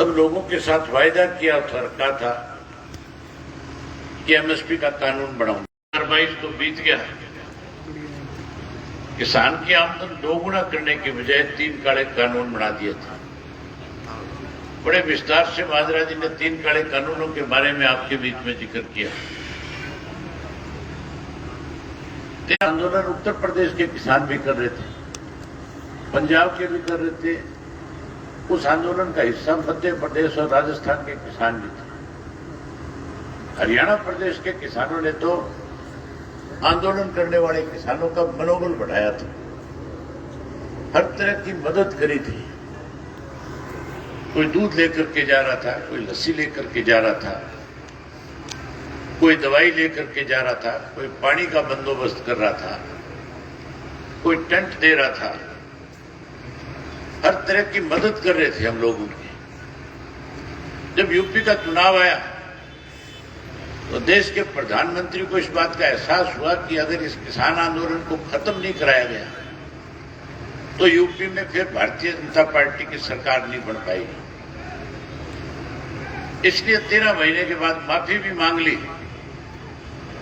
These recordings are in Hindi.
सब लोगों के साथ वायदा किया था, रखा था कि एमएसपी का कानून बनाऊंगा। 2022 तो बीत गया, किसान की आमदन दोगुना करने के बजाय 3 काले कानून बना दिए थे। बड़े विस्तार से माजरा जी ने 3 काले कानूनों के बारे में आपके बीच में जिक्र किया। आंदोलन उत्तर प्रदेश के किसान भी कर रहे थे, पंजाब के भी कर रहे थे। उस आंदोलन का हिस्सा मध्य प्रदेश और राजस्थान के किसान भी थे। हरियाणा प्रदेश के किसानों ने तो आंदोलन करने वाले किसानों का मनोबल बढ़ाया था, हर तरह की मदद करी थी। कोई दूध लेकर के जा रहा था, कोई लस्सी लेकर के जा रहा था, कोई दवाई लेकर के जा रहा था, कोई पानी का बंदोबस्त कर रहा था, कोई टेंट दे रहा था। हर तरह की मदद कर रहे थे हम लोग उनकी। जब यूपी का चुनाव आया तो देश के प्रधानमंत्री को इस बात का एहसास हुआ कि अगर इस किसान आंदोलन को खत्म नहीं कराया गया तो यूपी में फिर भारतीय जनता पार्टी की सरकार नहीं बन पाएगी। इसलिए 13 महीने के बाद माफी भी मांग ली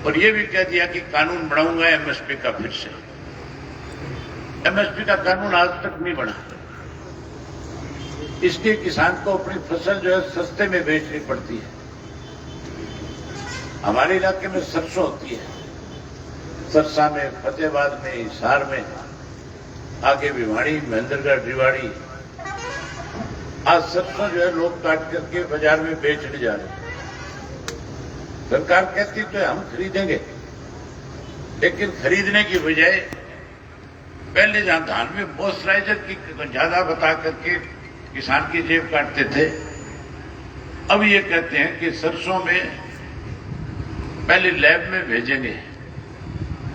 और यह भी कह दिया कि कानून बनाऊंगा एमएसपी का। फिर से एमएसपी का कानून आज तक नहीं बना, इसलिए किसान को अपनी फसल जो है सस्ते में बेचनी पड़ती है। हमारे इलाके में सरसों होती है, सरसा में, फतेहाबाद में, हिसार में, आगे भिवाड़ी, महेंद्रगढ़, रेवाड़ी। आज सरसों जो है लोग काट करके बाजार में बेचने जा रहे हैं। सरकार कहती तो हम खरीदेंगे, लेकिन खरीदने की बजाय पहले जहां धान में मॉइस्चराइजर की ज्यादा बता करके किसान की जेब काटते थे, अब ये कहते हैं कि सरसों में पहले लैब में भेजेंगे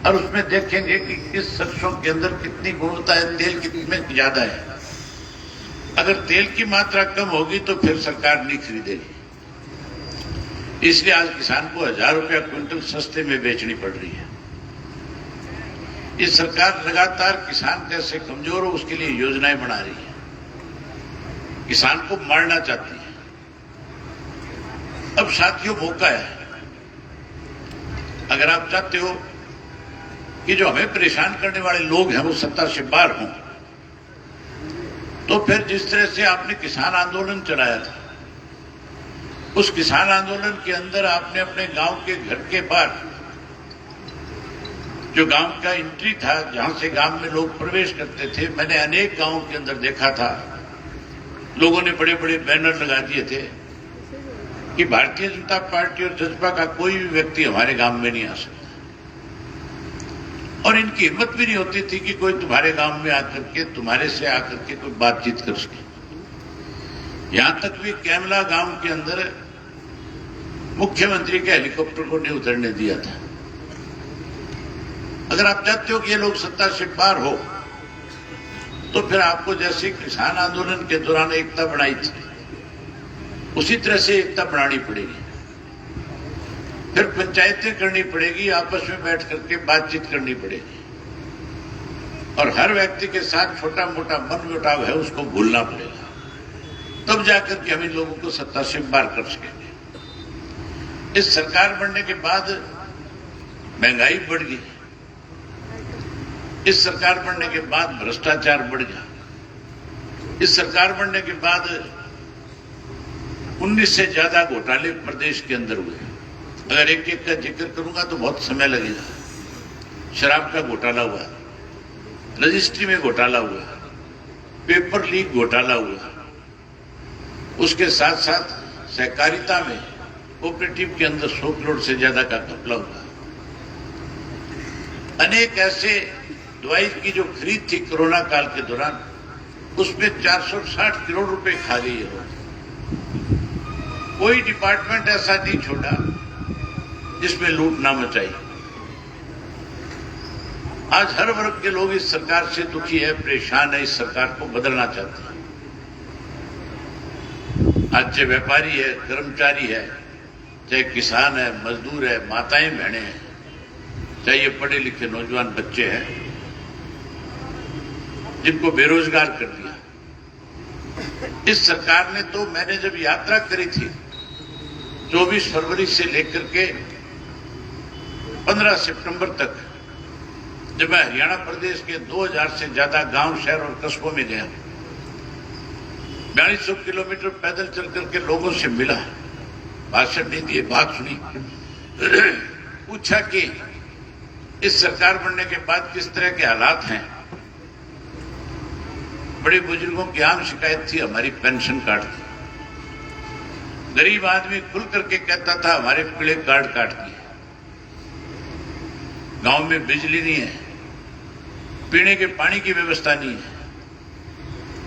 और उसमें देखेंगे कि किस सरसों के अंदर कितनी गुणवत्ता है, तेल कितने ज्यादा है। अगर तेल की मात्रा कम होगी तो फिर सरकार नहीं खरीदेगी। इसलिए आज किसान को 1000 रुपया क्विंटल सस्ते में बेचनी पड़ रही है। ये सरकार लगातार किसान कैसे कमजोर हो उसके लिए योजनाएं बना रही है, किसान को मारना चाहती है। अब साथियों मौका है, अगर आप चाहते हो कि जो हमें परेशान करने वाले लोग हैं वो सत्ता से बाहर हों, तो फिर जिस तरह से आपने किसान आंदोलन चलाया था, उस किसान आंदोलन के अंदर आपने अपने गांव के घर के बाहर जो गांव का एंट्री था, जहां से गांव में लोग प्रवेश करते थे, मैंने अनेक गांवों के अंदर देखा था लोगों ने बड़े बड़े बैनर लगा दिए थे कि भारतीय जनता पार्टी और जसपा का कोई भी व्यक्ति हमारे गांव में नहीं आ सकता। और इनकी हिम्मत भी नहीं होती थी कि कोई तुम्हारे गांव में आकर के, तुम्हारे से आकर के कोई बातचीत कर सके। यहां तक भी कैमला गांव के अंदर मुख्यमंत्री के हेलीकॉप्टर को नहीं उतरने दिया था। अगर आप चाहते हो कि ये लोग सत्ता से पार हो, तो फिर आपको जैसे किसान आंदोलन के दौरान एकता बनाई थी, उसी तरह से एकता बनानी पड़ेगी। फिर पंचायतें करनी पड़ेगी, आपस में बैठ करके बातचीत करनी पड़ेगी और हर व्यक्ति के साथ छोटा मोटा मनमुटाव है उसको भूलना पड़ेगा, तब जाकर के हम इन लोगों को सत्ता से बाहर कर सकेंगे। इस सरकार बनने के बाद महंगाई बढ़ गई, इस सरकार बनने के बाद भ्रष्टाचार बढ़ गया, इस सरकार बनने के बाद 19 से ज्यादा घोटाले प्रदेश के अंदर हुए। अगर एक एक का जिक्र करूंगा तो बहुत समय लगेगा। शराब का घोटाला हुआ, रजिस्ट्री में घोटाला हुआ, पेपर लीक घोटाला हुआ, उसके साथ साथ सहकारिता में कोऑपरेटिव के अंदर 100 करोड़ से ज्यादा का घपला हुआ। अनेक ऐसे दवाई की जो खरीद थी कोरोना काल के दौरान, उसमें 460 करोड़ रुपए खा गई है। कोई डिपार्टमेंट ऐसा नहीं छोड़ा जिसमें लूट ना मचाई। आज हर वर्ग के लोग इस सरकार से दुखी है, परेशान है, इस सरकार को बदलना चाहते हैं। आज चाहे व्यापारी है, कर्मचारी है, चाहे किसान है, मजदूर है, माताएं बहनें हैं, चाहे ये पढ़े लिखे नौजवान बच्चे हैं जिनको बेरोजगार कर दिया, इस सरकार ने तो, मैंने जब यात्रा करी थी 24 फरवरी से लेकर के 15 सितंबर तक, जब मैं हरियाणा प्रदेश के 2000 से ज्यादा गांव, शहर और कस्बों में गया, 4200 किलोमीटर पैदल चल करके लोगों से मिला, भाषण नहीं दिए, बात सुनी, पूछा कि इस सरकार बनने के बाद किस तरह के हालात हैं। बड़े बुजुर्गों की आम शिकायत थी हमारी पेंशन कार्ड की। गरीब आदमी खुल करके कहता था हमारे पीले कार्ड काट दिए, गांव में बिजली नहीं है, पीने के पानी की व्यवस्था नहीं है।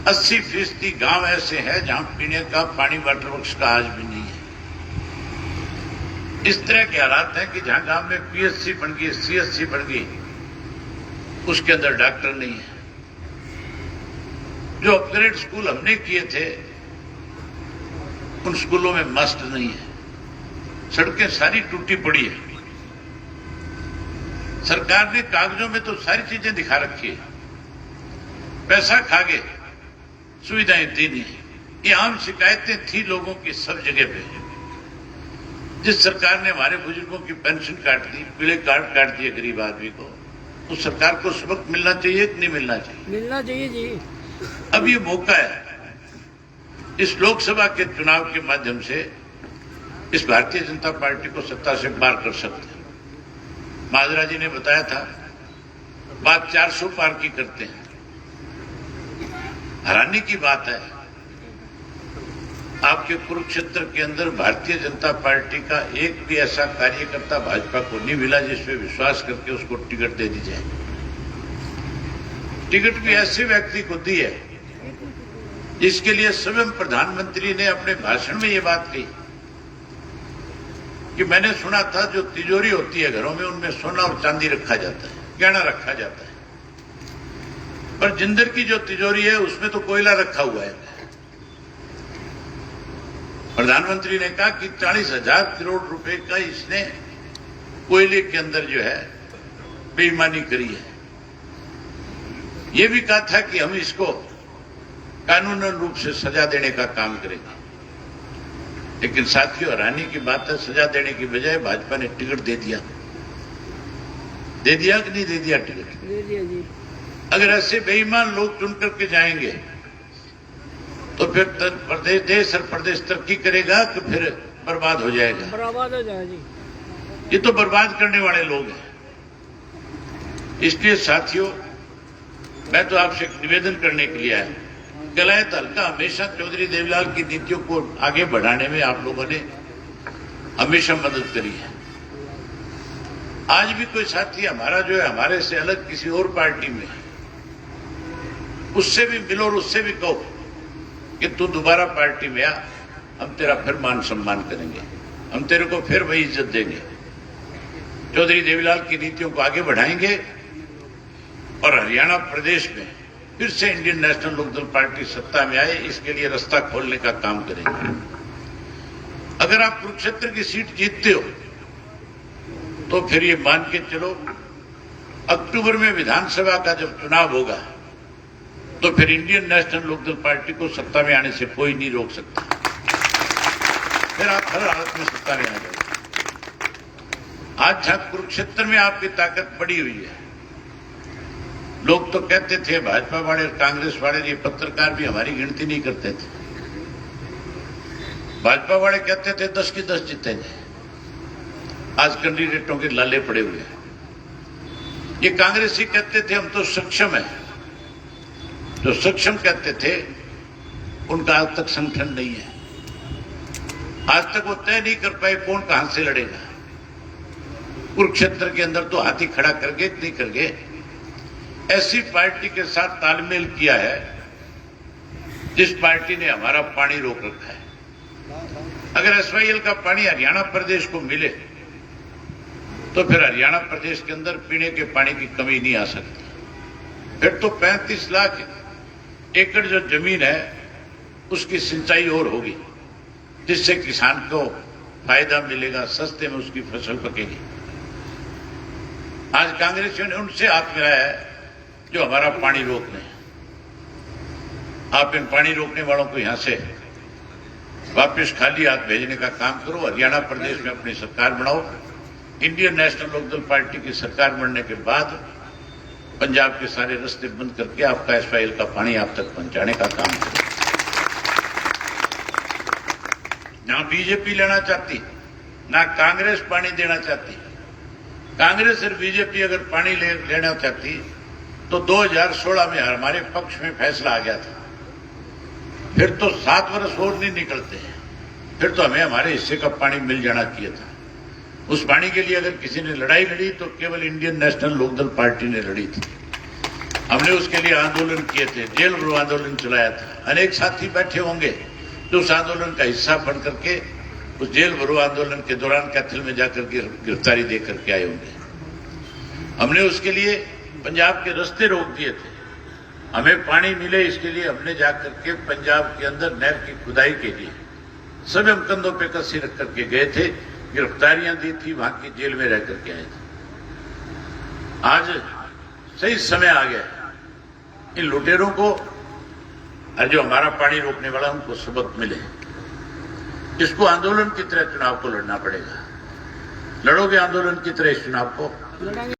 80% गांव ऐसे हैं जहां पीने का पानी वाटर वर्क्स का आज भी नहीं है। इस तरह के हालात हैं कि जहां गांव में पीएचसी बन गई, सीएचसी बन गई, उसके अंदर डॉक्टर नहीं है। जो अपग्रेड स्कूल हमने किए थे उन स्कूलों में मास्टर नहीं है। सड़कें सारी टूटी पड़ी है। सरकार ने कागजों में तो सारी चीजें दिखा रखी है, पैसा खा गए, सुविधाएं दी नहीं। ये आम शिकायतें थी लोगों की सब जगह पे। जिस सरकार ने हमारे बुजुर्गों की पेंशन काट दी, पीले कार्ड काट दिए गरीब आदमी को, उस सरकार को उस वक्त मिलना चाहिए कि नहीं मिलना चाहिए? मिलना चाहिए जी। अब ये मौका है, इस लोकसभा के चुनाव के माध्यम से इस भारतीय जनता पार्टी को सत्ता से पार कर सकते हैं। माजरा जी ने बताया था, बात 400 पार की करते हैं। हैरानी की बात है, आपके कुरुक्षेत्र के अंदर भारतीय जनता पार्टी का एक भी ऐसा कार्यकर्ता भाजपा को नहीं मिला जिसपे विश्वास करके उसको टिकट दे दी जाए। टिकट भी ऐसे व्यक्ति को दी है जिसके लिए स्वयं प्रधानमंत्री ने अपने भाषण में ये बात कही कि मैंने सुना था जो तिजोरी होती है घरों में, उनमें सोना और चांदी रखा जाता है, गहना रखा जाता है, पर जिंदर की जो तिजोरी है उसमें तो कोयला रखा हुआ है। प्रधानमंत्री ने कहा कि 40,000 करोड़ रुपए का इसने कोयले के अंदर जो है बेईमानी करी है। यह भी कहा था कि हम इसको कानूनन रूप से सजा देने का काम करेंगे। लेकिन साथियों, हैरानी की बात है, सजा देने की बजाय भाजपा ने टिकट दे दिया। दे दिया कि नहीं दे दिया? टिकट दे दिया जी। अगर ऐसे बेईमान लोग चुन करके जाएंगे तो फिर प्रदेश, देश और प्रदेश तरक्की करेगा कि फिर बर्बाद हो जाएगा? बर्बाद हो जाएगा जी। ये तो बर्बाद करने वाले लोग हैं। इसलिए साथियों, मैं तो आपसे निवेदन करने के लिए आया। कलायत हल्का हमेशा चौधरी देवीलाल की नीतियों को आगे बढ़ाने में आप लोगों ने हमेशा मदद करी है। आज भी कोई साथी हमारा जो है हमारे से अलग किसी और पार्टी में है, उससे भी मिलो और उससे भी कहो कि तू दोबारा पार्टी में आ, हम तेरा फिर मान सम्मान करेंगे, हम तेरे को फिर वही इज्जत देंगे, चौधरी देवीलाल की नीतियों को आगे बढ़ाएंगे और हरियाणा प्रदेश में फिर से इंडियन नेशनल लोकदल पार्टी सत्ता में आए, इसके लिए रास्ता खोलने का काम करेंगे। अगर आप कुरुक्षेत्र की सीट जीतते हो तो फिर ये मान के चलो, अक्टूबर में विधानसभा का जब चुनाव होगा तो फिर इंडियन नेशनल लोकदल पार्टी को सत्ता में आने से कोई नहीं रोक सकता। फिर आप हर हालत में सत्ता में आ जाओगे। आज जहां कुरुक्षेत्र में आपकी ताकत पड़ी हुई है, लोग तो कहते थे भाजपा वाले और कांग्रेस वाले, ये पत्रकार भी हमारी गिनती नहीं करते थे। भाजपा वाले कहते थे 10 की 10 जीतेंगे, आज कैंडिडेटों के लाले पड़े हुए हैं। ये कांग्रेसी कहते थे हम तो सक्षम है। जो सक्षम कहते थे उनका आज तक संगठन नहीं है। आज तक वो तय नहीं कर पाए कौन कहां से लड़ेगा। कुरुक्षेत्र के अंदर तो हाथी खड़ा करके नहीं करके ऐसी पार्टी के साथ तालमेल किया है जिस पार्टी ने हमारा पानी रोक रखा है। अगर एसवाईएल का पानी हरियाणा प्रदेश को मिले तो फिर हरियाणा प्रदेश के अंदर पीने के पानी की कमी नहीं आ सकती। फिर तो 35 लाख एकड़ जो जमीन है उसकी सिंचाई और होगी, जिससे किसान को फायदा मिलेगा, सस्ते में उसकी फसल पकेगी। आज कांग्रेसियों ने उनसे हाथ मिलाया है जो हमारा पानी रोक रहे हैं। आप इन पानी रोकने वालों को यहां से वापस खाली हाथ भेजने का काम करो। हरियाणा प्रदेश में अपनी सरकार बनाओ। इंडियन नेशनल लोकदल पार्टी की सरकार बनने के बाद पंजाब के सारे रास्ते बंद करके आपका एसवाईएल का पानी आप तक पहुंचाने का काम करो। ना बीजेपी लेना चाहती, ना कांग्रेस पानी देना चाहती। कांग्रेस और बीजेपी अगर पानी लेना चाहती तो 2016 में हमारे पक्ष में फैसला आ गया था। फिर तो 7 वर्ष और नहीं निकलते हैं, फिर तो हमें हमारे हिस्से का पानी मिल जाना चाहिए था। उस पानी के लिए अगर किसी ने लड़ाई लड़ी तो केवल इंडियन नेशनल लोकदल पार्टी ने लड़ी थी। हमने उसके लिए आंदोलन किए थे, जेल भरो आंदोलन चलाया था। अनेक साथी बैठे होंगे जो उस आंदोलन का हिस्सा बन करके उस जेल भरो आंदोलन के दौरान कैथल में जाकर के गिरफ्तारी दे करके आए होंगे। हमने उसके लिए पंजाब के रास्ते रोक दिए थे। हमें पानी मिले इसके लिए हमने जाकर के पंजाब के अंदर नहर की खुदाई के लिए सब हम कंधों पे कसी रख करके गए थे, गिरफ्तारियां दी थी, वहां की जेल में रह करके आए थे। आज सही समय आ गया इन लुटेरों को और जो हमारा पानी रोकने वाला उनको सबक मिले। इसको आंदोलन की तरह चुनाव को लड़ना पड़ेगा। लड़ोगे आंदोलन की तरह इस चुनाव को?